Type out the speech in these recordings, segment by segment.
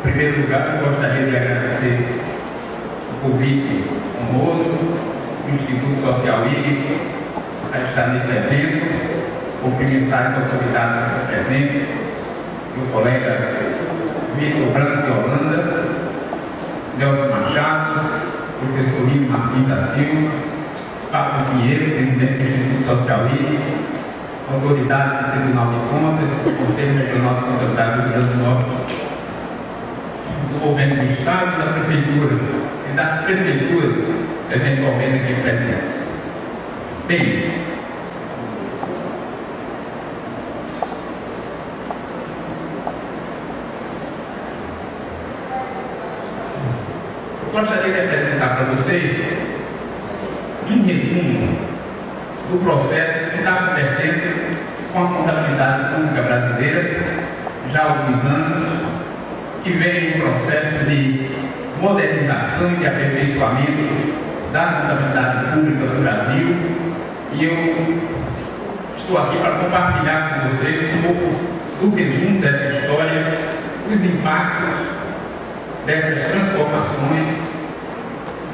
Em primeiro lugar, eu gostaria de agradecer o convite honroso do Instituto Social Íris a estar nesse evento, cumprimentar as autoridades presentes, o colega Vitor Branco de Holanda, Nelson Machado, professor Lino Martins da Silva, Fábio Pinheiro, presidente do Instituto Social Íris, autoridades do Tribunal de Contas, do Conselho Regional de Contabilidade do Rio Grande do Norte, do Governo do Estado, da Prefeitura e das prefeituras, eventualmente aqui presentes. Bem, gostaria de apresentar para vocês um resumo do processo que está acontecendo com a contabilidade pública brasileira já há alguns anos, que vem um processo de modernização e de aperfeiçoamento da contabilidade pública do Brasil, e eu estou aqui para compartilhar com vocês um pouco do resumo dessa história, os impactos dessas transformações,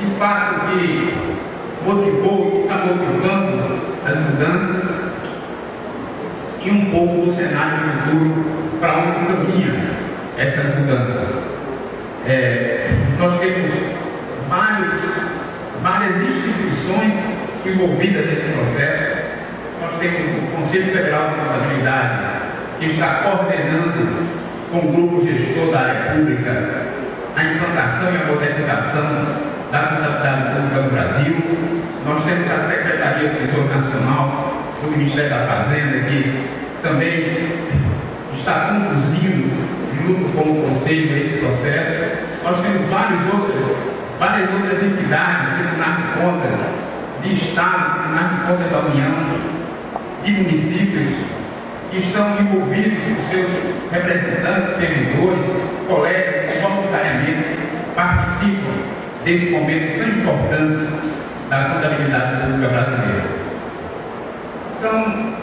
de fato que motivou e está motivando as mudanças, e um pouco do cenário futuro para onde caminha essas mudanças. Nós temos várias instituições envolvidas nesse processo. Nós temos o Conselho Federal de Contabilidade, que está coordenando com o grupo gestor da área pública a implantação e a modernização da contabilidade pública no Brasil. Nós temos a Secretaria do Tesouro Nacional do Ministério da Fazenda, que também está conduzindo, junto com o Conselho, esse processo. Nós temos várias outras entidades, Tribunal de Contas de Estado, Tribunal de Contas da União e municípios, que estão envolvidos com seus representantes, servidores, colegas que voluntariamente participam desse momento tão importante da contabilidade pública brasileira. Então,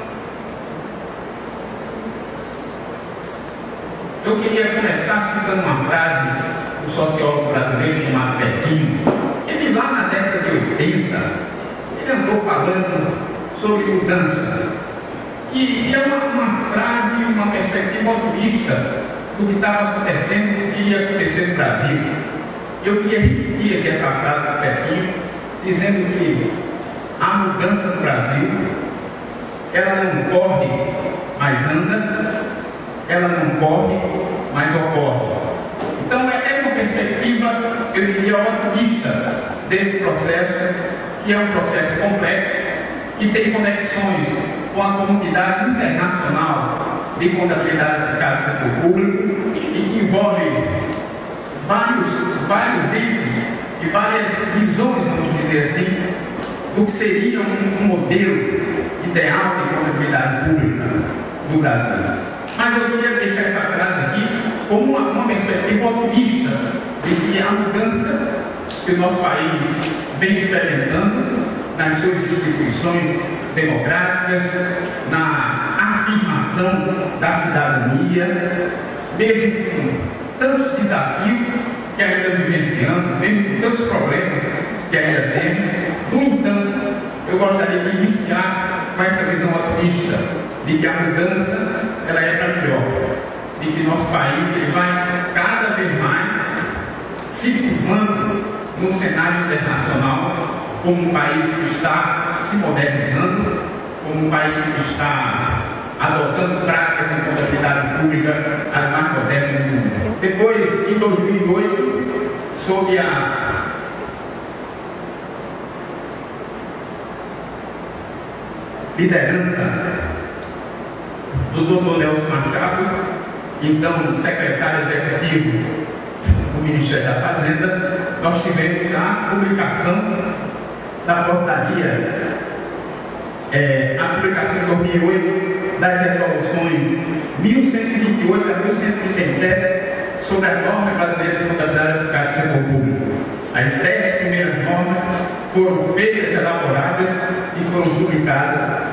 eu queria começar citando uma frase do sociólogo brasileiro chamado Betinho. Ele, lá na década de 80, ele andou falando sobre mudança. E é uma frase e uma perspectiva otimista do que estava acontecendo e do que ia acontecer no Brasil. Eu queria repetir aqui essa frase do Betinho, dizendo que a mudança no Brasil, ela não corre, mas anda, ela não corre, mas ocorre. Então é uma perspectiva, eu diria, otimista desse processo, que é um processo complexo, que tem conexões com a comunidade internacional de contabilidade aplicada ao setor público e que envolve vários entes e várias visões, vamos dizer assim, do que seria um modelo ideal de contabilidade pública do Brasil. Mas eu queria deixar essa frase aqui como uma perspectiva otimista de que a mudança que o nosso país vem experimentando nas suas instituições democráticas, na afirmação da cidadania, mesmo com tantos desafios que ainda vivenciamos, mesmo com tantos problemas que ainda temos. No entanto, eu gostaria de iniciar com essa visão otimista de que a mudança ela é para melhor, de que nosso país ele vai cada vez mais se firmando no cenário internacional como um país que está se modernizando, como um país que está adotando práticas de contabilidade pública as mais modernas do mundo. Depois, em 2008, sob a liderança do Dr. Nelson Machado, então secretário executivo do Ministério da Fazenda, nós tivemos a publicação da portaria, a publicação de 2008 das resoluções 1128 a 1137 sobre as normas brasileiras de contabilidade aplicada ao setor público. As 10 primeiras normas foram feitas, elaboradas e foram publicadas,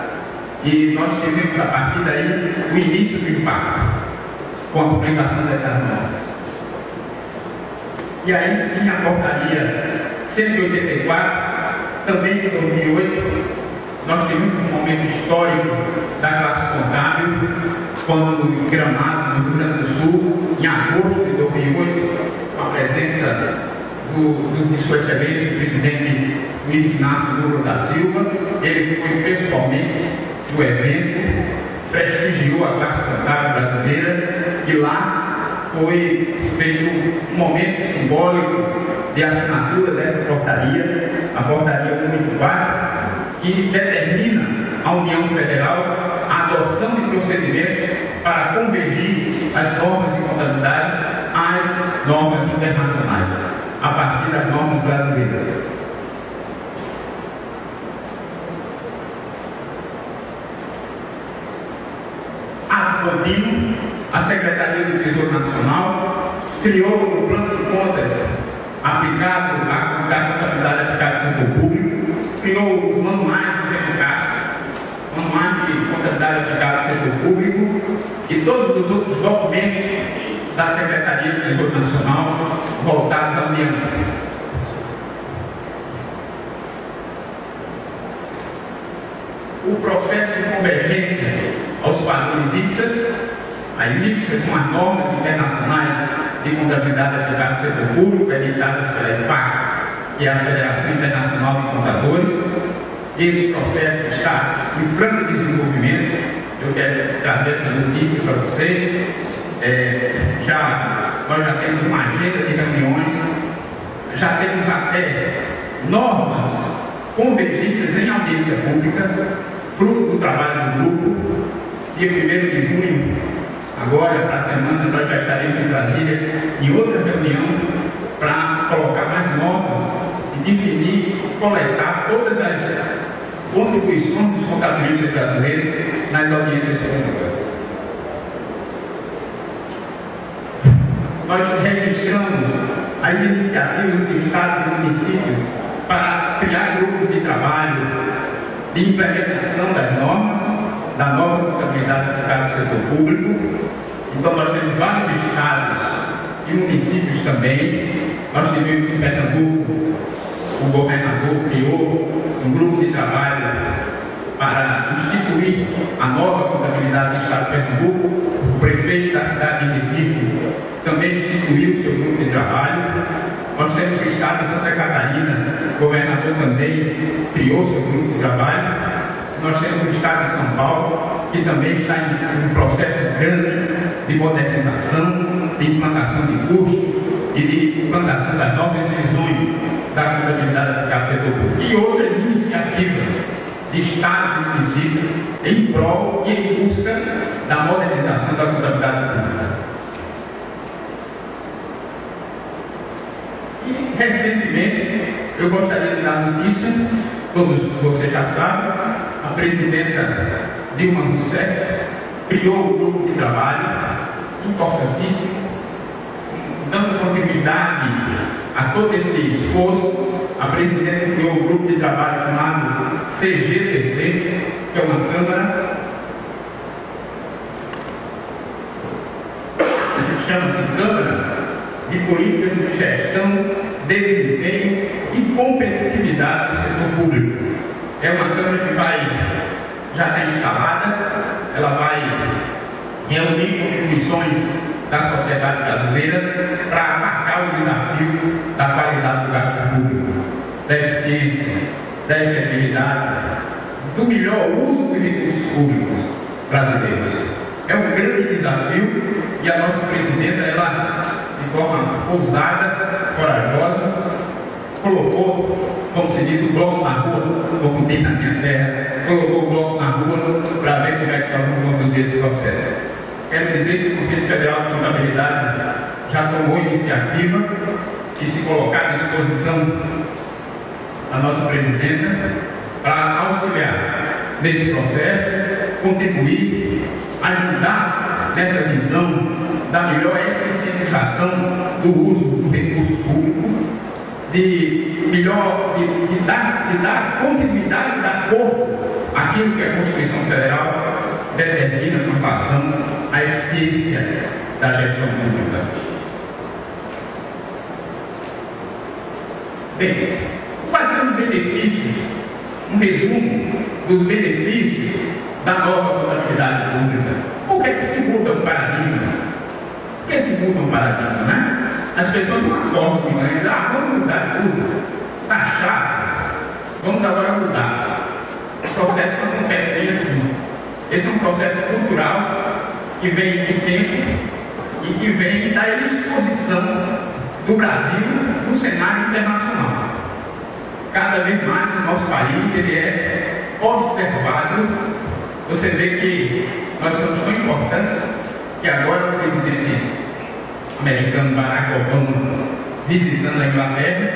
e nós tivemos a partir daí o início do impacto com a publicação dessas normas. E aí sim a portaria 184, também de 2008, nós tivemos um momento histórico da classe contábil, quando em Gramado, no Rio Grande do Sul, em agosto de 2008, com a presença de Sua Excelência, o presidente Luiz Inácio Lula da Silva, ele foi pessoalmente no evento, prestigiou a classe contábil brasileira e lá foi feito um momento simbólico de assinatura dessa portaria, a portaria 184, que determina à União Federal a adoção de procedimentos para convergir as normas de contabilidade às normas internacionais, a partir das normas brasileiras. A contínuo, a Secretaria do Tesouro Nacional criou um plano de contas aplicado à contabilidade aplicada ao setor público, criou os manuais dos eficazes, manuais de contabilidade aplicada ao setor público e todos os outros documentos da Secretaria do Tesouro Nacional voltados à União. O processo de convergência aos padrões IPSAS, as IPSAS são as normas internacionais de contabilidade aplicada ao setor público, editadas pela EFAC, que é a Federação Internacional de Contadores. Esse processo está em franco desenvolvimento. Eu quero trazer essa notícia para vocês. Nós já temos uma agenda de reuniões, já temos até normas convergidas em audiência pública, fruto do trabalho do grupo. Dia 1º de junho, agora para a semana, nós já estaremos em Brasília em outra reunião para colocar mais normas e definir, coletar todas as contribuições dos contabilistas brasileiros nas audiências públicas. Nós registramos as iniciativas de estados e municípios para criar grupos de trabalho de implementação das normas, da nova contabilidade aplicada ao setor público. Então nós temos vários estados e municípios também. Nós tivemos em Pernambuco, o governador criou um grupo de trabalho para instituir a nova contabilidade do estado de Pernambuco. O prefeito da cidade de Recife também instituiu o seu grupo de trabalho. Nós temos o estado de Santa Catarina, o governador também criou seu grupo de trabalho. Nós temos o estado de São Paulo, que também está em um processo grande de modernização, de implantação de custos e de implantação das novas visões da contabilidade aplicada ao setor público e outras iniciativas de estados e municípios em prol e em busca da modernização da contabilidade pública. E, recentemente, eu gostaria de dar notícia, todos vocês já sabem, a presidenta Dilma Rousseff criou um grupo de trabalho importantíssimo, dando continuidade a todo esse esforço. A presidenta criou um grupo de trabalho chamado CGTC, que é uma câmara, chama-se Câmara de Políticas de Gestão, Desempenho e Competitividade do Setor Público. É uma câmara que já está instalada, ela vai reunir contribuições da sociedade brasileira para atacar o desafio da qualidade do gasto público, da eficiência, da efetividade, do melhor uso dos recursos públicos brasileiros. É um grande desafio e a nossa presidenta, ela, de forma ousada, corajosa, colocou, como se diz, o bloco na rua, como diz na minha terra, colocou o bloco na rua para ver como é que nós vamos conduzir esse processo. Quero dizer que o Conselho Federal de Contabilidade já tomou iniciativa de se colocar à disposição da nossa presidenta para auxiliar nesse processo, contribuir, ajudar nessa visão da melhor eficientização do uso do recurso público, de dar continuidade, dar corpo àquilo que a Constituição Federal determina com relação à eficiência da gestão pública. Bem, quais são os benefícios, um resumo dos benefícios da nova contabilidade pública? Por que se muda o paradigma? Por que se muda o paradigma, né? As pessoas não acordam de manhã e dizem, vamos mudar tudo, está chato, vamos agora mudar. O processo não acontece bem assim. Esse é um processo cultural que vem de tempo e que vem da exposição do Brasil no cenário internacional. Cada vez mais o nosso país ele é observado. Você vê que nós somos tão importantes que agora o presidente americano Barack Obama, visitando a Inglaterra,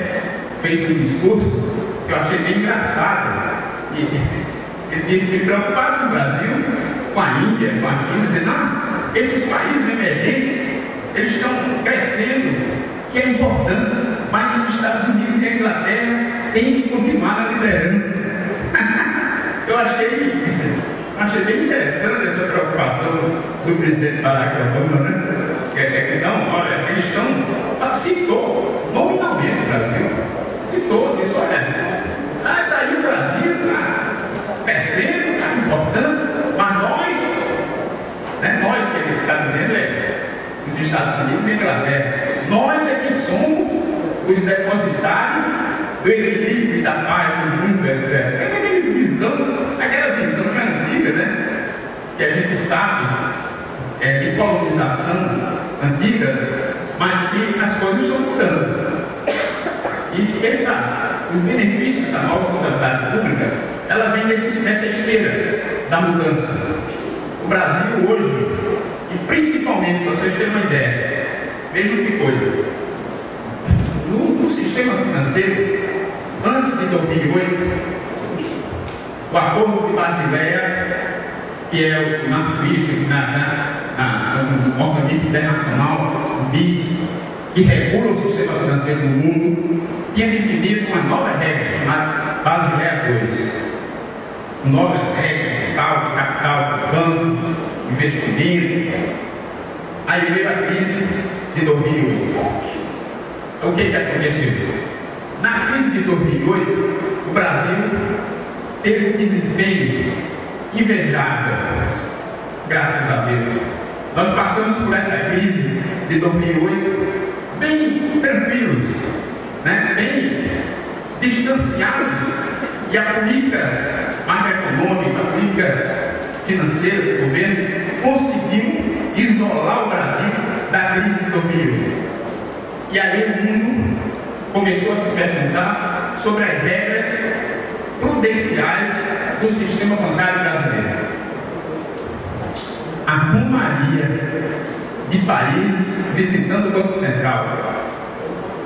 fez um discurso que eu achei bem engraçado. Ele disse que preocupado com o Brasil, com a Índia, com a China, dizendo, não, esses países emergentes, eles estão crescendo, que é importante, mas os Estados Unidos e a Inglaterra têm que continuar na liderança. Eu achei bem interessante essa preocupação do presidente Barack Obama, né? Que não, olha, eles estão, citou nominalmente o Brasil, citou, disse, olha, está aí o Brasil, está crescendo, está importante, mas nós que ele está dizendo os Estados Unidos e a Inglaterra, nós é que somos os depositários do equilíbrio e da paz do mundo, etc. Aquela visão que é antiga, né? Que a gente sabe de colonização antiga, mas que as coisas estão mudando. E os benefícios da nova contabilidade pública, ela vem nessa esteira da mudança. O Brasil hoje, e principalmente, para vocês terem uma ideia, vejam que coisa, no sistema financeiro, antes de 2008, o acordo de Basileia, que é na Suíça, no organismo internacional, o BIS, que regula o sistema financeiro do mundo, tinha definido uma nova regra chamada Basileia II. Novas regras de capital dos bancos, investimento. Aí veio a crise de 2008. O que aconteceu? Na crise de 2008, o Brasil teve um desempenho invejável, graças a Deus. Nós passamos por essa crise de 2008 bem tranquilos, né? Bem distanciados, e a política macroeconômica, a política financeira do governo conseguiu isolar o Brasil da crise de 2008. E aí o mundo começou a se perguntar sobre as regras prudenciais do sistema bancário brasileiro. A rumaria de países visitando o Banco Central,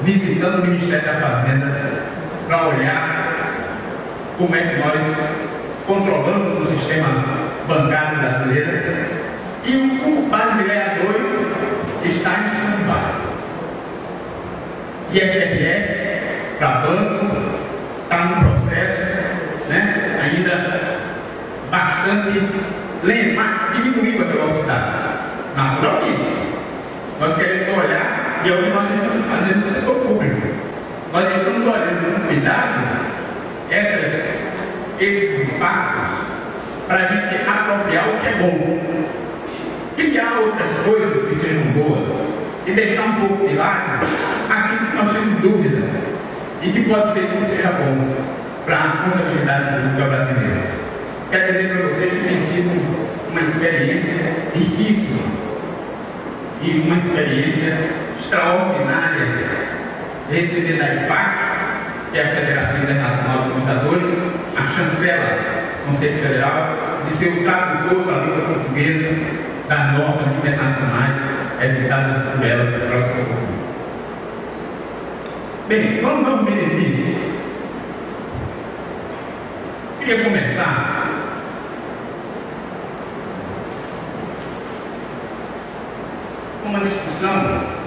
visitando o Ministério da Fazenda, para olhar como é que nós controlamos o sistema bancário brasileiro, e o Basileia II está em stand-by. IFRS para banco está no processo, né? Ainda bastante lento, mas diminuiu a velocidade. Naturalmente, nós queremos olhar, e é o que nós estamos fazendo no setor público. Nós estamos olhando com cuidado esses impactos para a gente apropriar o que é bom, criar outras coisas que sejam boas e deixar um pouco de lado aquilo que nós temos dúvida e que pode ser que não seja bom para a contabilidade pública brasileira. Quero dizer para vocês que tem sido uma experiência riquíssima e uma experiência extraordinária receber da IFAC, que é a Federação Internacional de Contadores, a chancela do Conselho Federal, de ser o tradutor da língua portuguesa das normas internacionais editadas por ela para o seu povo. Bem, vamos ao benefício. Queria começar com uma discussão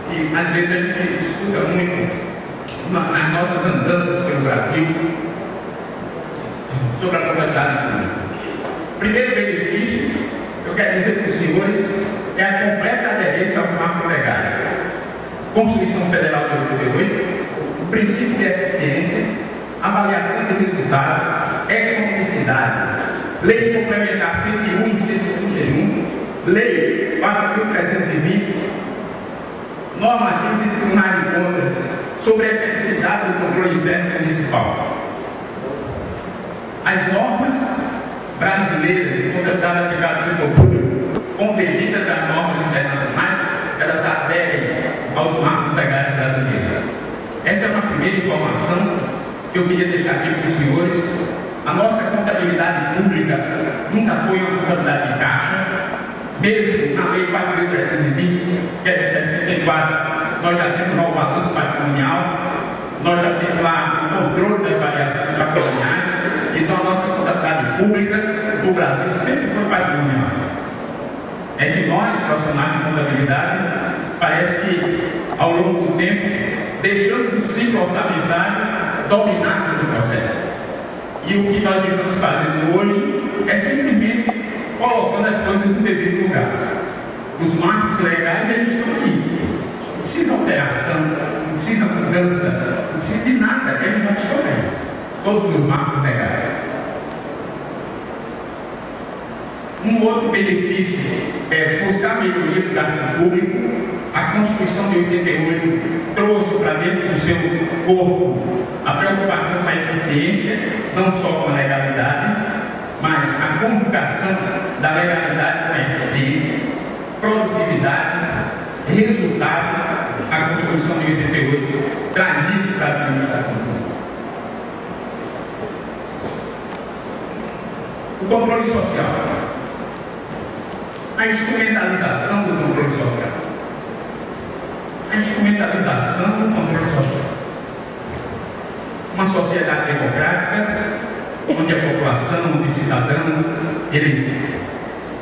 que às vezes a gente discuta muito nas nossas andanças pelo Brasil sobre a contabilidade pública. O primeiro benefício que eu quero dizer para os senhores é a completa aderência aos marcos legais. Constituição Federal de 88, princípio de eficiência, avaliação de resultados, economicidade, lei complementar 101 e 131, lei 4.320, normativos e tribunais de contas sobre a efetividade do controle interno municipal. As normas brasileiras de contabilidade aplicada ao setor público, convergidas às normas internacionais, elas aderem aos marcos legais brasileiros. Essa é uma primeira informação que eu queria deixar aqui para os senhores. A nossa contabilidade pública nunca foi uma contabilidade de caixa, mesmo na Lei 4.320, que é de 64, nós já temos lá o balanço patrimonial, nós já temos lá o controle das variações patrimoniais. Então a nossa contabilidade pública do Brasil sempre foi patrimonial. É que nós, profissionais de contabilidade, parece que ao longo do tempo deixamos o ciclo orçamentário dominar todo o processo. E o que nós estamos fazendo hoje é simplesmente colocando as coisas no devido lugar. Os marcos legais, eles estão aqui. Não precisa alteração, não precisa mudança, não precisa de nada, eles já estão aí. Todos os marcos legais. Um outro benefício é buscar melhoria do gasto público. A Constituição de 88 trouxe para dentro do seu corpo a preocupação com a eficiência, não só com a legalidade, mas a conjugação da legalidade com a eficiência, produtividade, resultado. A Constituição de 88 traz isso para a administração pública. O controle social. A instrumentalização do controle social. A instrumentalização do controle social. Uma sociedade democrática, onde a população, onde os cidadãos, eles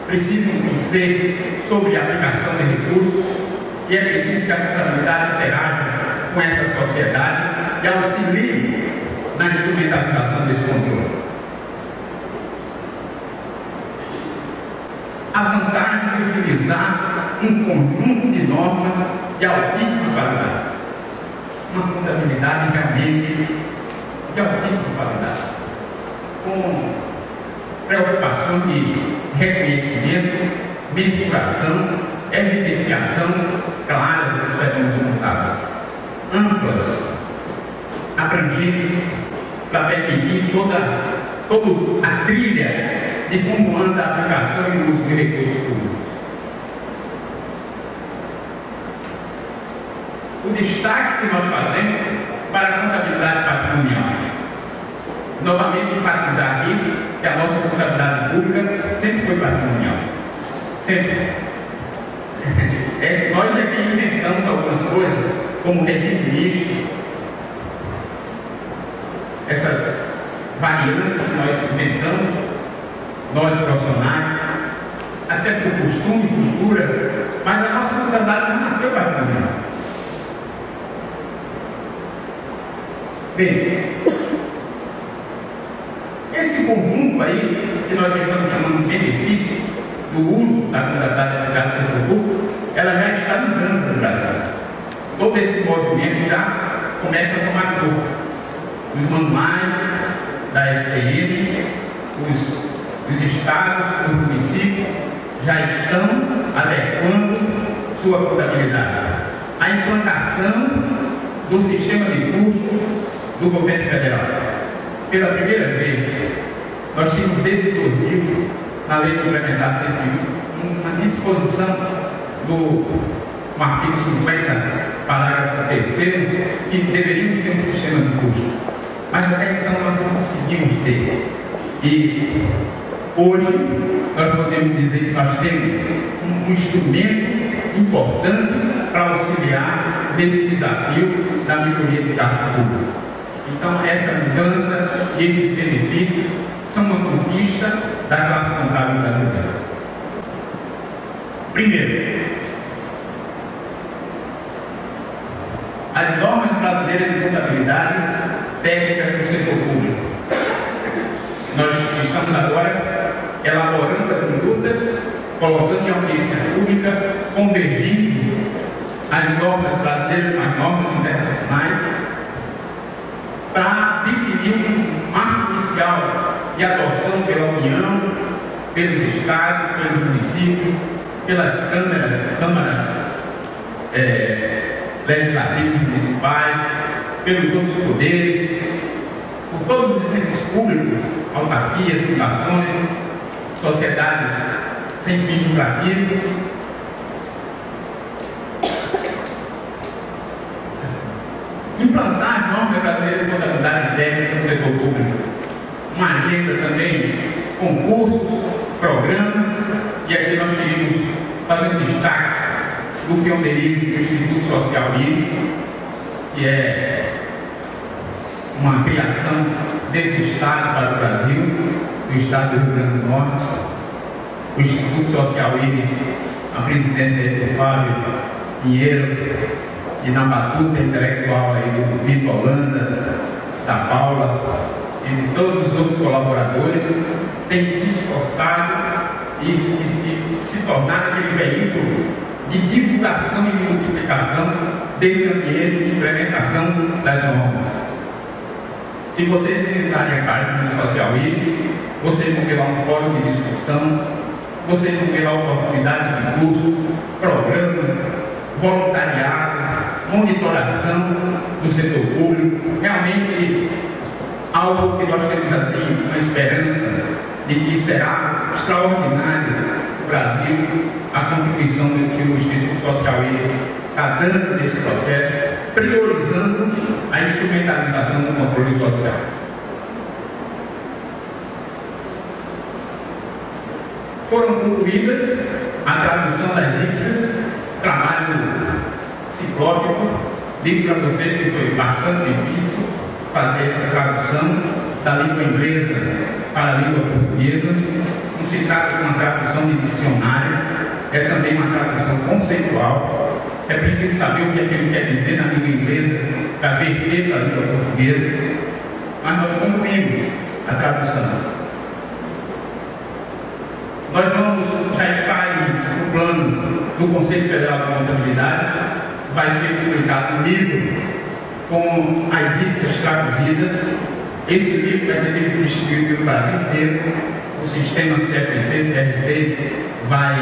precisam dizer sobre a aplicação de recursos, e é preciso que a contabilidade interaja com essa sociedade e auxilie na instrumentalização desse controle. A vantagem de utilizar um conjunto de normas de altíssima qualidade. Uma contabilidade realmente de altíssima qualidade. Com preocupação de reconhecimento, mensuração, evidenciação clara dos fenômenos contábeis. Amplas, abrangentes, para permitir toda a trilha de como anda a aplicação e o uso de recursos públicos. O destaque que nós fazemos para a contabilidade patrimonial. Novamente enfatizar aqui que a nossa contabilidade pública sempre foi patrimonial. Sempre. Nós é que inventamos algumas coisas, como regime misto, essas variantes que nós inventamos, nós profissionais, até por costume e cultura, mas a nossa contabilidade não nasceu patrimonial. Bem, esse conjunto aí, que nós estamos chamando de benefício do uso da contabilidade aplicada ao setor público, ela já está mudando no Brasil. Todo esse movimento já começa a tomar corpo. Os manuais da STM, os estados, os municípios já estão adequando sua contabilidade. A implantação do sistema de custos do governo federal. Pela primeira vez, nós tínhamos desde 2000, na Lei Complementar 101, uma disposição no artigo 50, parágrafo 3º, que deveríamos ter um sistema de custos. Mas até então nós não conseguimos ter. E hoje nós podemos dizer que nós temos um instrumento importante para auxiliar nesse desafio da melhoria do gasto público. Então essa mudança e esses benefícios são uma conquista da classe contábil brasileira. Primeiro, as normas brasileiras de contabilidade técnica do setor público. Nós estamos agora elaborando as minutas, colocando em audiência pública, convergindo as normas brasileiras com as normas internacionais, para definir um marco inicial de adoção pela União, pelos estados, pelos municípios, pelas câmaras legislativas municipais, pelos outros poderes, por todos os entes públicos, autarquias, fundações, sociedades sem fins lucrativos. Implantar a norma brasileira de contabilidade técnica no setor público. Uma agenda também, concursos, programas, e aqui nós queríamos fazer um destaque do pioneirismo do Instituto Social Íris, que é uma criação desse Estado para o Brasil, do Estado do Rio Grande do Norte. O Instituto Social Íris, a presidência é do Fábio Pinheiro, e na batuta intelectual aí do Vitor Holanda, da Paula e de todos os outros colaboradores, tem se esforçado e se tornado aquele veículo de divulgação e de multiplicação desse ambiente de implementação das normas. Se vocês visitarem a página do Social Íris, vocês vão ver lá um fórum de discussão, vocês vão ver lá oportunidades de cursos, programas, voluntariado, monitoração do setor público, realmente algo que nós temos assim uma esperança de que será extraordinário no Brasil a contribuição que o Instituto Social Íris está dando nesse processo, priorizando a instrumentalização do controle social. Foram concluídas a tradução das IPSAs, trabalho ciclópico. Digo para vocês que foi bastante difícil fazer essa tradução da língua inglesa para a língua portuguesa. Não se trata de uma tradução de dicionário, é também uma tradução conceitual. É preciso saber o que é que ele quer dizer na língua inglesa para verter para a língua portuguesa. Mas nós concluímos a tradução. Nós já está aí no plano do Conselho Federal de Contabilidade, vai ser publicado um livro com as IPSAs traduzidas. Esse livro vai ser distribuído pelo Brasil inteiro. O sistema CFC-CRC vai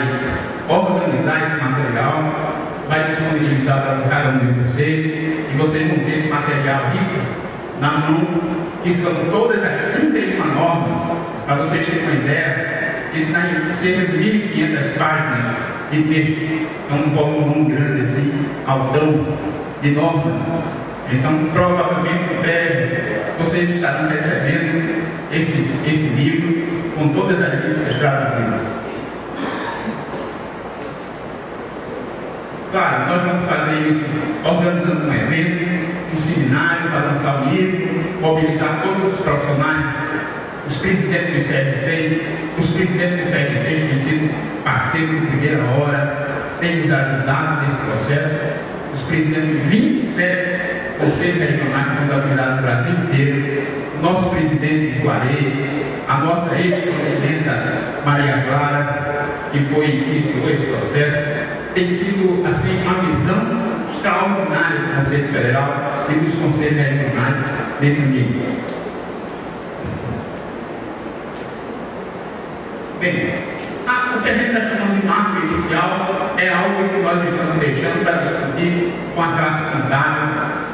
organizar esse material, vai disponibilizar para cada um de vocês, e vocês vão ter esse material rico na mão, que são todas as 31 normas, para vocês terem uma ideia. Isso dá cerca de 1.500 páginas de texto. É um volume grande assim, altão, de normas. Então, provavelmente, em breve, vocês estarão recebendo esse livro com todas as IPSAs traduzidas. Claro, nós vamos fazer isso organizando um evento, um seminário para lançar o livro, mobilizar todos os profissionais, os presidentes do CRC. Os presidentes do CRC têm sido parceiros de primeira hora, têm nos ajudado nesse processo. Os presidentes dos 27 conselhos regionais de contabilidade do Brasil inteiro, o nosso presidente de Juarez, a nossa ex-presidenta Maria Clara, que iniciou esse processo, tem sido assim uma visão extraordinária do Conselho Federal e dos conselhos regionais desse ambiente. Bem, o que a gente está chamando de marco inicial é algo que nós estamos deixando para discutir com a classe contábil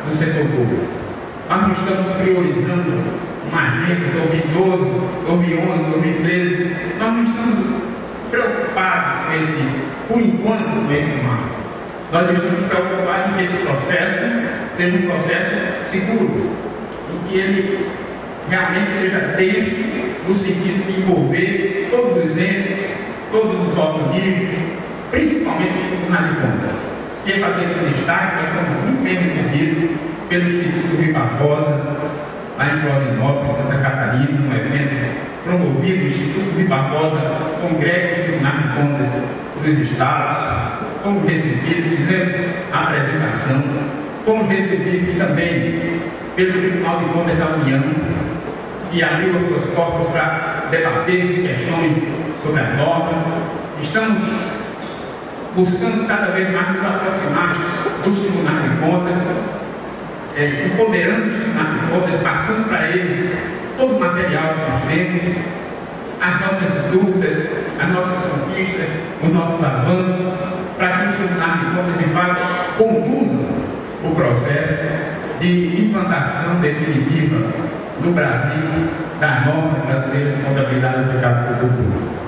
do setor público. Nós não estamos priorizando uma agenda 2012, 2011, 2013. Nós não estamos preocupados com esse, por enquanto, com esse marco. Nós estamos preocupados em que esse processo seja um processo seguro, em que ele realmente seja denso, no sentido de envolver todos os entes, todos os organismos, principalmente os tribunais de contas. E fazer um destaque, nós fomos muito bem recebidos pelo Instituto Rui Barbosa, lá em Florianópolis, Santa Catarina, num evento promovido, o Instituto Rui Barbosa congrega os tribunais de contas dos estados. Fomos recebidos, fizemos a apresentação, fomos recebidos também pelo Tribunal de Contas da União, que abriu as suas portas para debater as questões sobre as normas. Estamos buscando cada vez mais nos aproximar dos tribunais de contas, empoderando os financiadores, passando para eles todo o material que nós temos, as nossas dúvidas, as nossas conquistas, os nossos avanços, para que os financiadores de fato conduzam o processo de implantação definitiva no Brasil da norma brasileira de contabilidade aplicada ao setor público.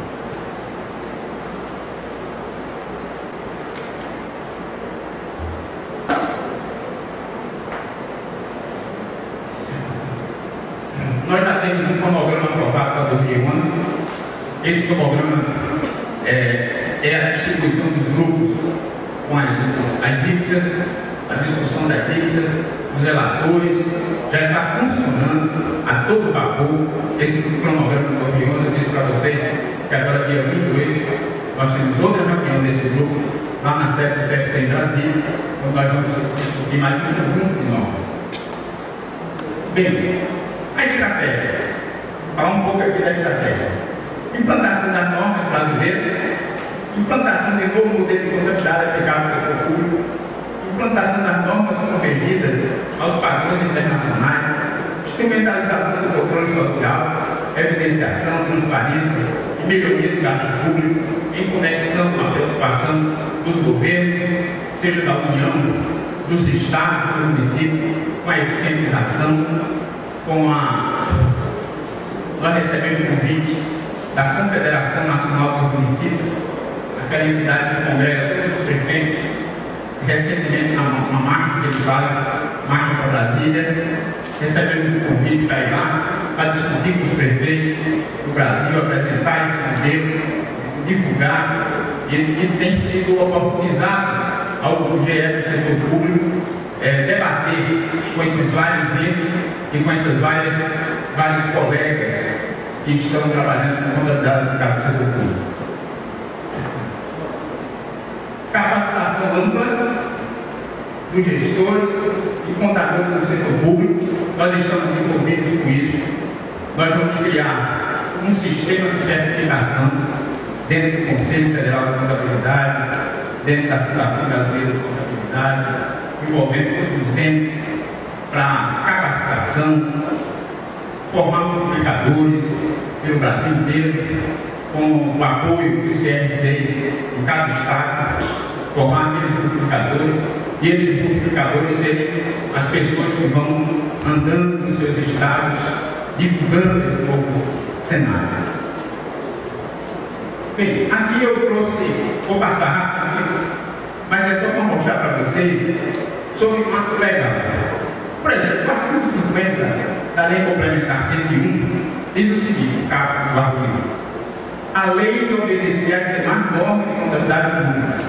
Nós já temos um cronograma aprovado para 2011. Esse cronograma é a distribuição dos grupos com as IPSAs, a discussão das IPSAs, os relatores, já está funcionando a todo vapor. Esse cronograma de 2011, eu disse para vocês que agora, dia 22, nós temos outra reunião desse grupo, lá na sede do CFC em Brasília, onde nós vamos discutir mais um conjunto de normas. Bem, a estratégia. Falar um pouco aqui da estratégia. Implantação das normas brasileiras, implantação de novo modelo de contabilidade aplicado ao setor público, implantação das normas convergidas aos padrões internacionais, instrumentalização do controle social, evidenciação, transparência e melhoria do gasto público em conexão com a preocupação dos governos, seja da União, dos estados, do município, com a eficientização, nós recebemos um convite da Confederação Nacional dos Municípios, aquela entidade que congrega todos os prefeitos, recentemente uma marcha que eles fazem, marcha para Brasília, recebemos um convite para ir lá, para discutir com os prefeitos do Brasil, apresentar esse modelo, divulgar, e tem sido oportunizado ao GE do setor público debater com esses vários entes e com esses vários colegas que estão trabalhando com contabilidade aplicada ao setor público. Capacitação ampla dos gestores e contadores do setor público. Nós estamos envolvidos com isso. Nós vamos criar um sistema de certificação dentro do Conselho Federal de Contabilidade, dentro da Fundação Brasileira de Contabilidade, envolvendo todos os entes para capacitação, formar multiplicadores pelo Brasil inteiro, com o apoio do CR6 em cada estado, formar aqueles multiplicadores, e esses multiplicadores serem as pessoas que vão andando nos seus estados, divulgando esse novo cenário. Bem, aqui eu trouxe, vou passar rápido, mas é só para mostrar para vocês sobre o marco legal. Por exemplo, o artigo 50 da Lei Complementar 101 diz o seguinte, capítulo do artigo: a lei de obedecer às demais normas de contabilidade pública.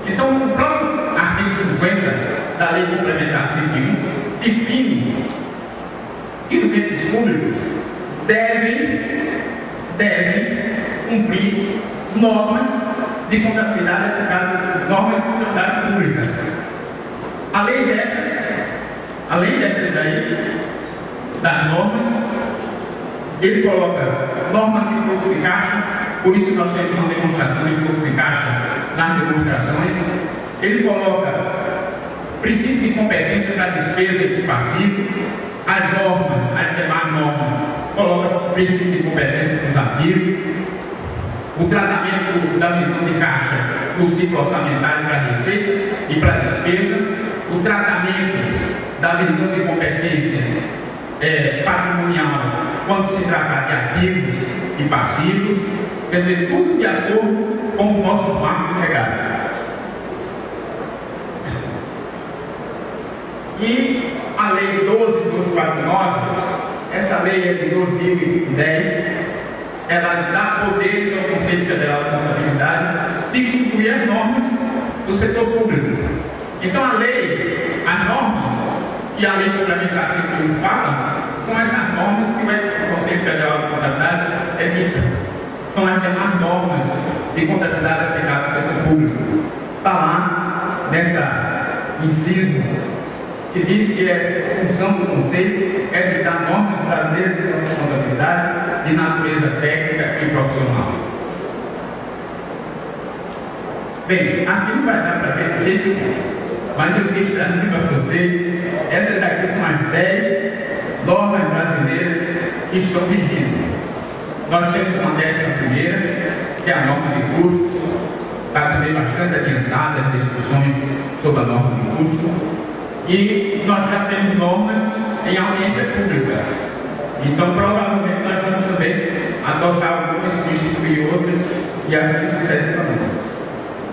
Então, o próprio artigo 50 da Lei Complementar 101 define que os entes públicos devem cumprir normas de contabilidade aplicada, normas de contabilidade pública. Além dessas daí, das normas, ele coloca normas de fluxo de caixa, por isso nós temos uma demonstração de fluxo de caixa nas demonstrações. Ele coloca princípio de competência da despesa e do passivo, as normas, as demais normas, coloca princípio de competência dos ativos, o tratamento da visão de caixa do ciclo orçamentário para receita e para despesa, o tratamento da visão de competência patrimonial quando se tratar de ativos e passivos, quer dizer, tudo de acordo com o nosso marco legal. E a Lei 12.249, essa lei é de 2010, ela dá poderes ao Conselho Federal de Contabilidade de instituir as normas do setor público. Então a lei, as normas que a Lei Complementar 101 fala, são essas normas que o Conselho Federal de Contabilidade emite. São as demais normas de contabilidade aplicada ao setor público. Está lá nessa inciso que diz que é função do Conselho editar normas brasileiras de contabilidade de natureza técnica e profissional. Bem, aqui não vai dar para ver do jeito que é, mas eu quis trazer para vocês essas daqui são as 10 normas brasileiras que estão vigindo. Nós temos uma 11ª, que é a norma de custos, está também bastante adiantada as discussões sobre a norma de custos, e nós já temos normas em audiência pública. Então, provavelmente, nós vamos também adotar algumas, substituir outras e assim sucessivamente.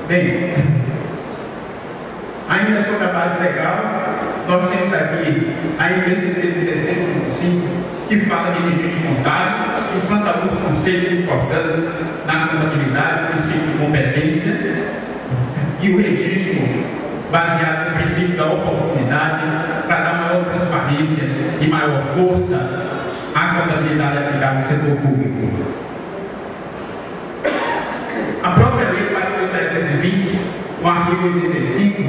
Bem, ainda sobre a base legal, nós temos aqui a IBCT 16.5, que fala de registro contábil, enquanto alguns conceitos importantes na contabilidade, o princípio de competência e o registro baseado no princípio da oportunidade para dar maior transparência e maior força à contabilidade aplicada no setor público. A própria Lei 4.320, no artigo 85,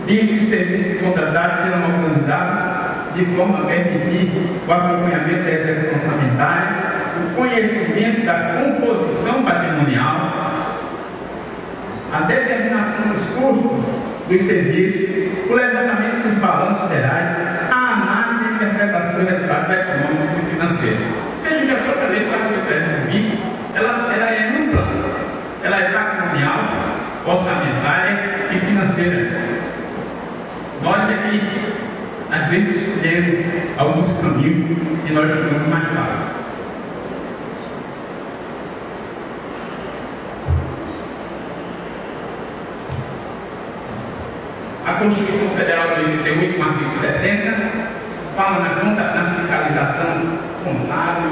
diz que os serviços de contabilidade serão organizados de forma a permitir o acompanhamento da execução orçamentária, o conhecimento da composição patrimonial, a determinação dos custos dos serviços, o levantamento dos balanços gerais, a análise e interpretação dos resultados econômicos e financeiros. Veja que a própria Lei 4.320, ela é ampla, ela é patrimonial, orçamentária e financeira. Nós aqui, às vezes, escolhemos alguns caminhos que nós ficamos mais fáceis. A Constituição Federal de 88, no artigo 70, fala na fiscalização contábil,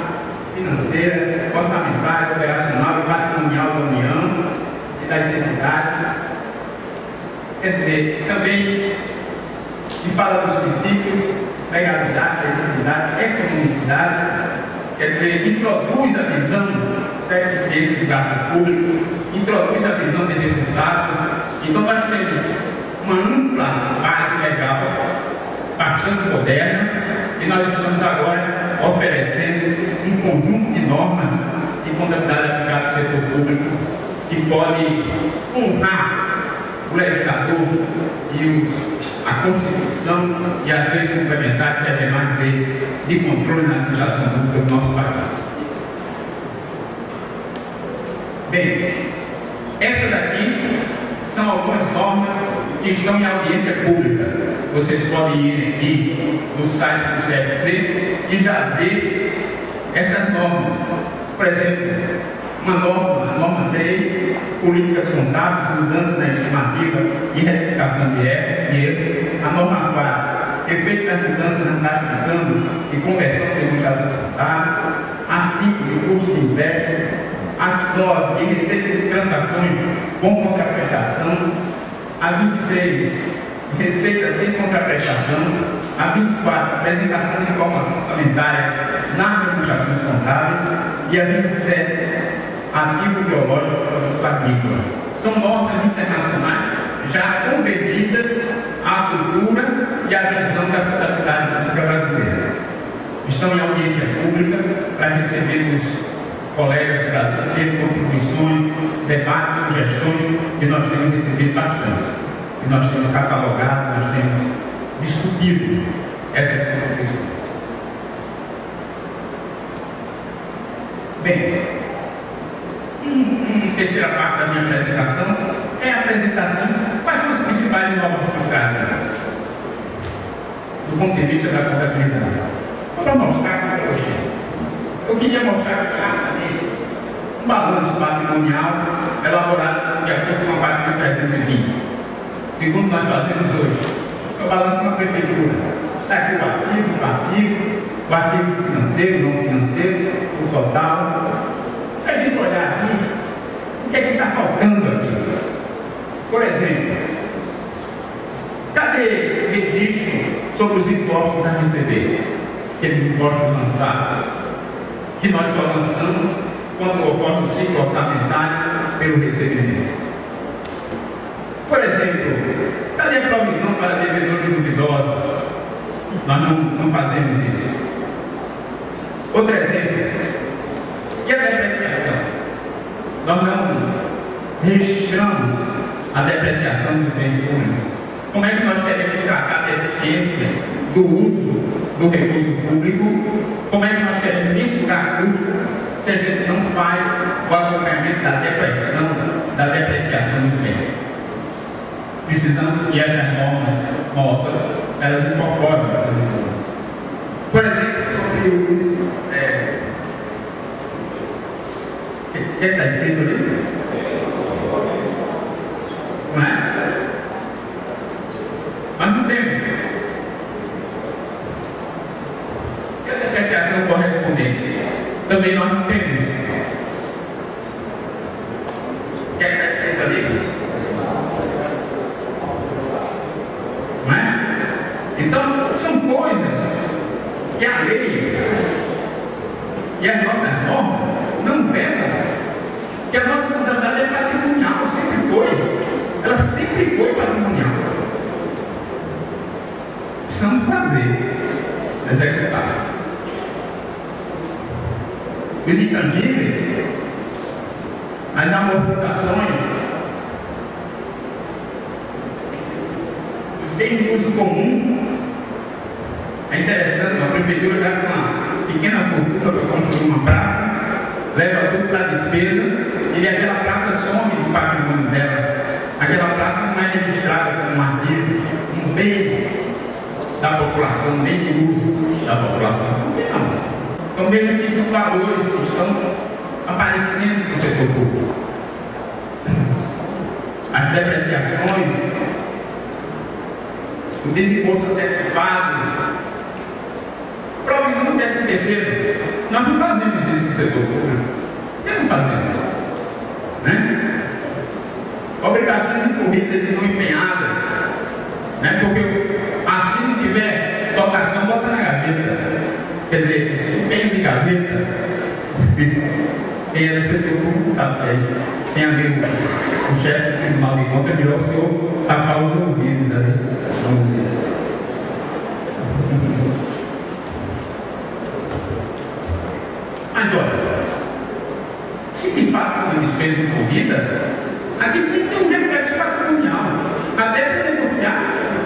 financeira, orçamentária, operacional e patrimonial da União e das entidades. Quer dizer, também que fala dos princípios, legalidade, legitimidade, economicidade, quer dizer, introduz a visão da eficiência do gasto público, introduz a visão de resultado. Então nós temos uma ampla base legal, bastante moderna, e nós estamos agora oferecendo um conjunto de normas de contabilidade aplicada ao setor público que pode honrar o legislador e a Constituição e as leis complementares e as demais leis de controle na administração pública do nosso país. Bem, essas daqui são algumas normas que estão em audiência pública. Vocês podem ir aqui no site do CFC e já ver essas normas. Por exemplo, a norma 3, políticas contábeis, mudança na estimativa e retificação de erro. A norma 4, efeito das mudanças na taxa de câmbio e conversão de administração contábil. A 5, o custo de empréstimo. As 9, de receita de transações com contraprestação. A 23, receita sem contraprestação. A 24, apresentação de informação orçamentária nas administrações contábeis. E a 27, ativo biológico do produto agrícola. São normas internacionais já convertidas à cultura e à visão da contabilidade pública brasileira. Estão em audiência pública para receber os colegas do Brasil, ter contribuições, debates, sugestões, e nós temos recebido bastante. E nós temos catalogado, nós temos discutido essas contribuições. Bem, terceira parte da minha apresentação é a apresentação de quais são as principais inovações trazidas do ponto de vista da contabilidade. Vou mostrar aqui para vocês. Eu queria mostrar claramente um balanço patrimonial elaborado de acordo com a 4.320, segundo nós fazemos hoje. É o balanço da prefeitura. Está aqui o ativo, o passivo, o ativo financeiro, não financeiro, o total. Se a gente olhar aqui, o que é que está faltando aqui? Por exemplo, cadê o registro sobre os impostos a receber? Aqueles impostos lançados, que nós só lançamos quando ocorre o ciclo orçamentário pelo recebimento. Por exemplo, cadê a provisão para devedores duvidosos? Nós não fazemos isso. Outro exemplo, e a depreciação? Nós não registramos a depreciação dos bens públicos. Como é que nós queremos tratar a eficiência do uso do recurso público? Como é que nós queremos mensurar custo se a gente não faz o acompanhamento da depreciação dos bens? Precisamos que essas normas novas, elas incorporem essas normas. Por exemplo, sobre o uso... O que está escrito ali? Não é? Mas não temos. E a depreciação correspondente? Também nós não temos. O que está escrito ali? Não é? Então, são coisas que a lei e as nossas normas não vedam, que a nossa contabilidade é patrimonial, sempre foi. Ela sempre foi patrimonial. Precisamos fazer, executar. Os intangíveis, as amortizações, os bens de uso comum. É interessante, a prefeitura dá uma pequena fortuna para construir uma praça, leva tudo para a despesa e aquela praça some do patrimônio dela. Aquela praça não é registrada como um ativo, um bem da população, um bem de uso da população. Não. Então veja que são valores que estão aparecendo no setor público. As depreciações, o desembolso antecipado, provisão do 13º. Nós não fazemos isso no setor público. Por que não fazemos? Né? Obrigações incorridas e não empenhadas, né? Porque assim não tiver dotação, bota na gaveta. Quer dizer, empenho de gaveta. Quem é do setor público sabe que tem ali o chefe do Tribunal de Contas, melhor o senhor tapar os ouvidos ali. Mas olha, se de fato for uma despesa incorrida, aqui tem que ter um reflexo patrimonial, até para negociar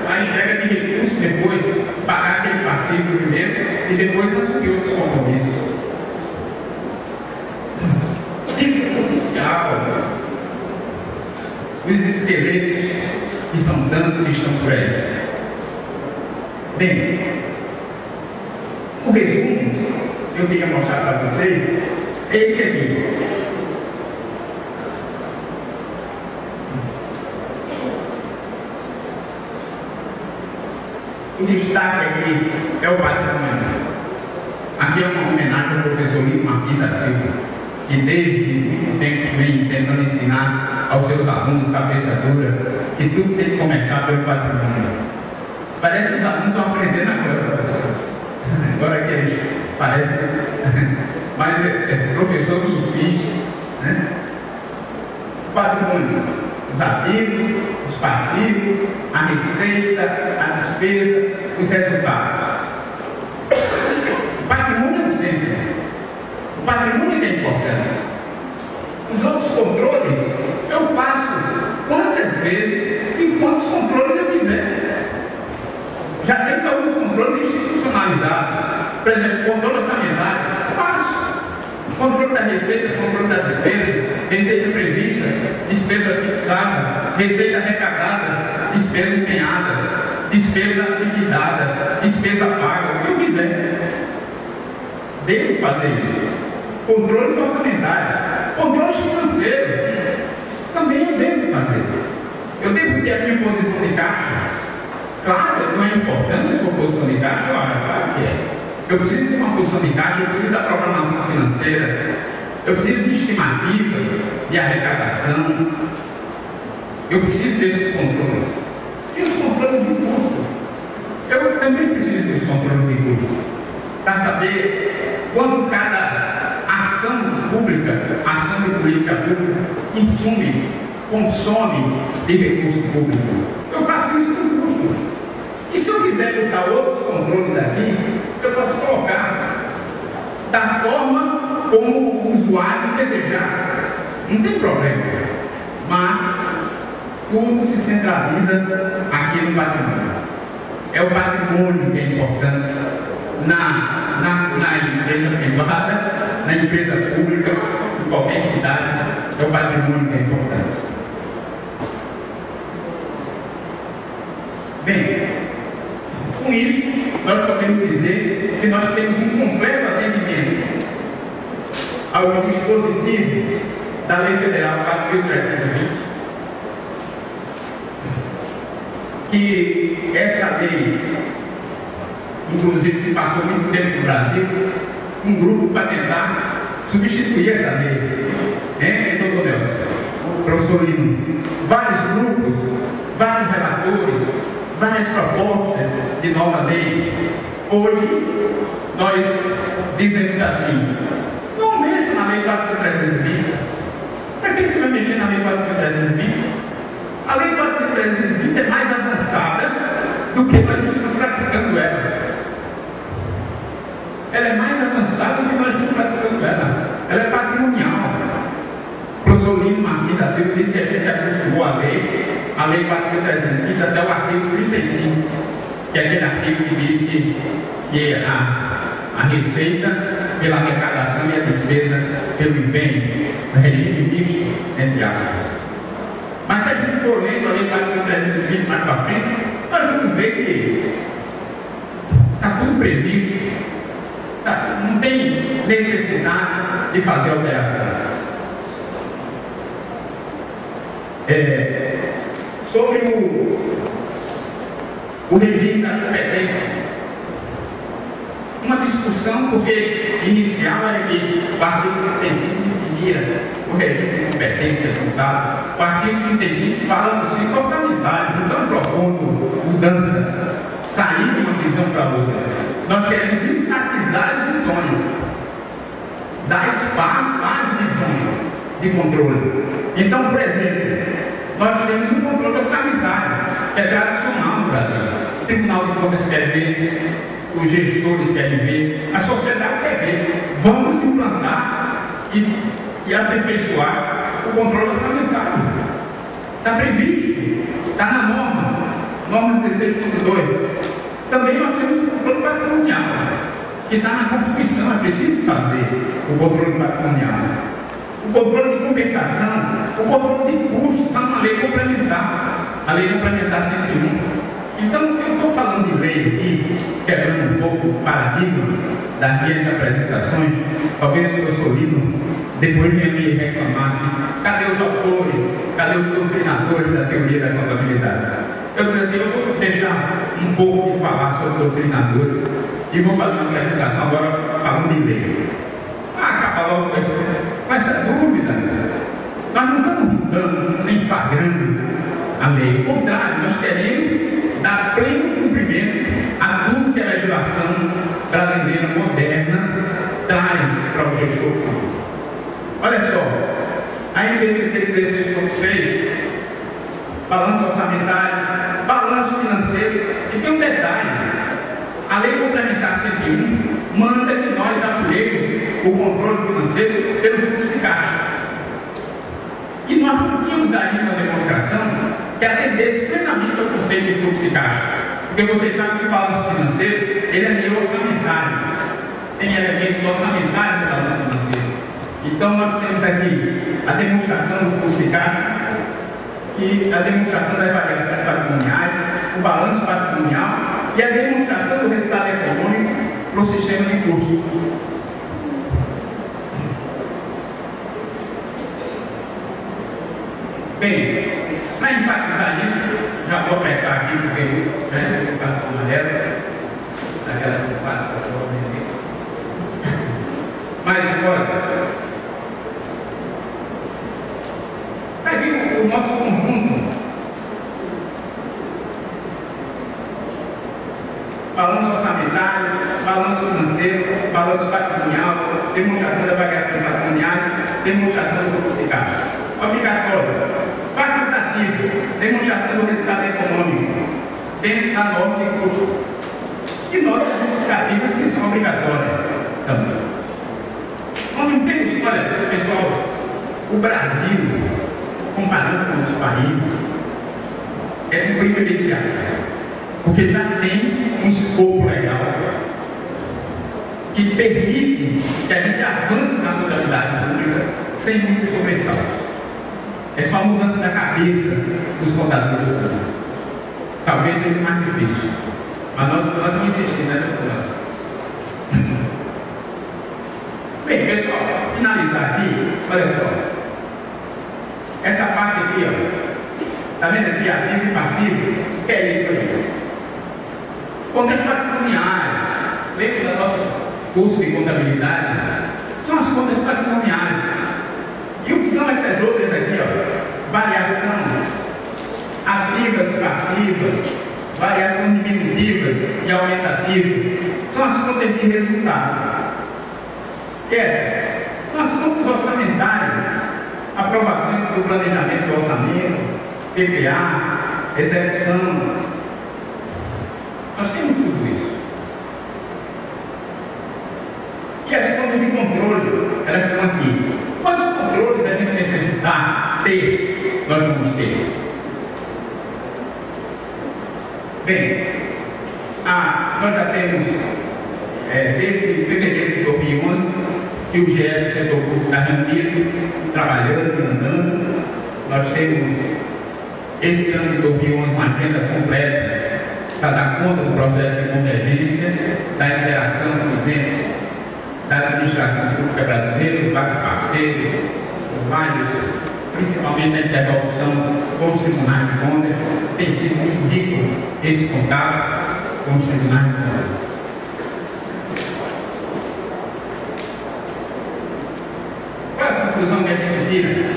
a entrega de recursos, depois pagar aquele passivo primeiro e depois assumir outros compromissos. Dívida policial, os esqueletos, que são tantos que estão por aí. Bem, o resumo que eu queria mostrar para vocês é esse aqui. O destaque aqui é o patrimônio. Aqui é uma homenagem ao professor Lino Martins da Silva, que desde muito tempo vem tentando ensinar aos seus alunos, cabeça dura, que tudo tem que começar pelo patrimônio. Parece que os alunos estão aprendendo agora que eles parecem, mas é o professor que insiste, né? O patrimônio, os ativos, os passivos, a receita, a despesa, os resultados. O patrimônio é o centro. O patrimônio é importante. Os outros controles eu faço quantas vezes e quantos controles eu quiser. Já tenho alguns controles institucionalizados. Por exemplo, controle orçamentário, faço. Controle da receita, controle da despesa, receita prevista, despesa fixada, receita arrecadada, despesa empenhada, despesa liquidada, despesa paga, o que eu quiser. Devo fazer isso. Controles orçamentários, controles financeiros, também eu devo fazer. Eu devo ter a minha posição de caixa. Claro, não é importante a sua posição de caixa, claro que é. Eu preciso de uma posição de caixa, eu preciso da programação financeira, eu preciso de estimativas de arrecadação, eu preciso desses controles. E os controles de custo? Eu também preciso dos controles de custo, para saber quanto cada ação pública, ação de política pública, consome de recurso público. Eu faço isso com custo. E se eu quiser botar outros controles aqui, eu posso colocar da forma como o usuário desejar. Não tem problema. Mas tudo se centraliza aqui no patrimônio. É o patrimônio que é importante na empresa privada, na empresa pública, de qualquer entidade, é o patrimônio que é importante. Bem, com isso, nós podemos dizer que nós temos um completo atendimento ao dispositivo da Lei Federal 4.320, que essa lei, inclusive, se passou muito tempo no Brasil, um grupo para tentar substituir essa lei, doutor Nelson, professor Lino, vários grupos, vários relatores, várias propostas de nova lei. Hoje, nós dizemos assim: não mexa na lei 4.320. Para que você vai mexer na lei 4.320? A lei 4.320 é mais avançada do que nós estamos praticando ela. Ela é mais avançada do que nós estamos praticando ela. Ela é patrimonial. O professor Lino Martins da Silva disse que a gente se acostumou a lei 4.320 até o artigo 35, que é aquele artigo que diz que a receita pela arrecadação e a despesa pelo empenho, o regime misto, entre aspas. Mas se a gente for lendo a lei 4.320 mais para frente, nós vamos ver que está tudo previsto, não tem necessidade de fazer alteração. Sobre o regime da competência, uma discussão, porque inicial era que o artigo 35 definia o regime de competência tributária. O artigo 35 fala do ciclo orçamentário, não estamos propondo mudança, sair de uma visão para outra. Nós queremos enfatizar as visões, dar espaço às visões de controle. Então, por exemplo, nós temos um controle orçamentário, que é tradicional no Brasil. O Tribunal de Contas quer ver, os gestores querem ver, a sociedade quer ver. Vamos implantar e aperfeiçoar o controle orçamentário. Está previsto, está na norma 16.2. Também nós temos o controle patrimonial, que está na Constituição, é preciso fazer o controle patrimonial. O controle de compensação, o controle de custo está na lei complementar, a lei complementar 101. Então, eu estou falando de lei aqui, quebrando um pouco o paradigma das minhas apresentações. Talvez o professor Lino depois venha me reclamar assim: cadê os autores, cadê os doutrinadores da teoria da contabilidade? Eu disse assim: eu vou deixar um pouco de falar sobre doutrinadores e vou fazer uma apresentação agora falando de lei. Acaba logo com essa dúvida. Nós não estamos mudando nem flagrando a lei. Ao contrário, nós queremos dar pleno cumprimento a tudo que a legislação brasileira moderna traz para o gestor público. Olha só, a NBCT 16.6, balanço orçamentário, balanço financeiro, e tem um detalhe: a lei complementar 101 manda que nós apuremos o controle financeiro pelo fluxo de caixa. E nós não tínhamos aí uma demonstração que atendesse plenamente ao conceito de fluxo de caixa. Porque vocês sabem que o balanço financeiro ele é meio orçamentário. Tem elementos orçamentários no balanço financeiro. Então nós temos aqui a demonstração do fluxo de caixa, e a demonstração das variações patrimoniais, o balanço patrimonial e a demonstração do resultado econômico para o sistema de custos. Bem, para enfatizar isso, já vou apressar aqui, porque antes do cartão amarelo, daquelas 4 pessoas, mas olha, peguei o nosso conjunto, balanço orçamentário, balanço financeiro, balanço patrimonial, demonstração da variação patrimonial, demonstração do fluxo de caixa. Obrigatório, facultativo, demonstração do resultado econômico, dentro da norma de custo. E notas justificativas que são obrigatórias também. Nós não temos, olha, pessoal, o Brasil, comparando com outros países, é cumprir o imediato, porque já tem um escopo legal que permite que a gente avance na contabilidade pública sem muito sobressalto. É só a mudança da cabeça dos contadores públicos. Talvez seja mais difícil, mas nós estamos insistindo, né, doutor? Bem, pessoal, para finalizar aqui, olha só. Essa parte aqui, ó. Está vendo aqui, ativo e passivo? O que é isso aí? Contas patrimoniais. Lembra do nosso curso de contabilidade? São as contas patrimoniais. E o que são essas outras aqui, ó? Variação ativas e passivas, variação diminutiva e aumentativa. São as contas de resultado. São as contas orçamentárias, aprovação do planejamento do orçamento, PPA, execução. Nós temos tudo isso. E as contas de controle, elas estão aqui. Quantos controles a gente necessitar ter, nós vamos ter? Bem, nós já temos, desde fevereiro de 2011, que o GE do setor público está reunido, trabalhando e andando. Nós temos, esse ano de 2011, uma agenda completa para dar conta do processo de convergência, da interação com os entes da administração pública brasileira, os vários parceiros, os vários, principalmente a interlocução com os tribunais de contas. Tem sido muito rico esse contato com os tribunais de contas. Qual é a conclusão que a gente tira?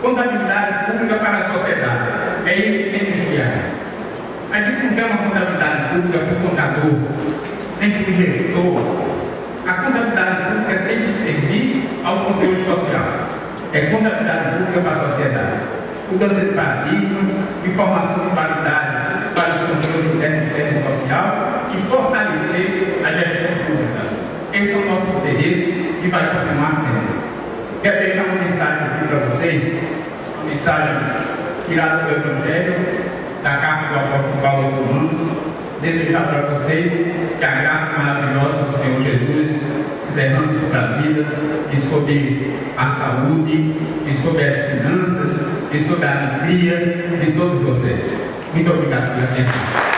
Contabilidade pública para a sociedade. É isso que tem que estudar. A gente não quer uma contabilidade pública para o contador, nem para o gestor. A contabilidade pública tem que servir ao conteúdo social. É contabilidade pública para a sociedade. Mudança de paradigma, informação de qualidade para os controles internos e externos social e fortalecer a gestão pública. Esse é o nosso interesse e vai continuar sendo. Quero deixar uma mensagem aqui para vocês, uma mensagem tirada do Evangelho, da carta do apóstolo Paulo aos Romanos. Desejar para vocês que a graça maravilhosa do Senhor Jesus se derrame sobre a vida e sobre a saúde e sobre as finanças e sobre a alegria de todos vocês. Muito obrigado pela atenção.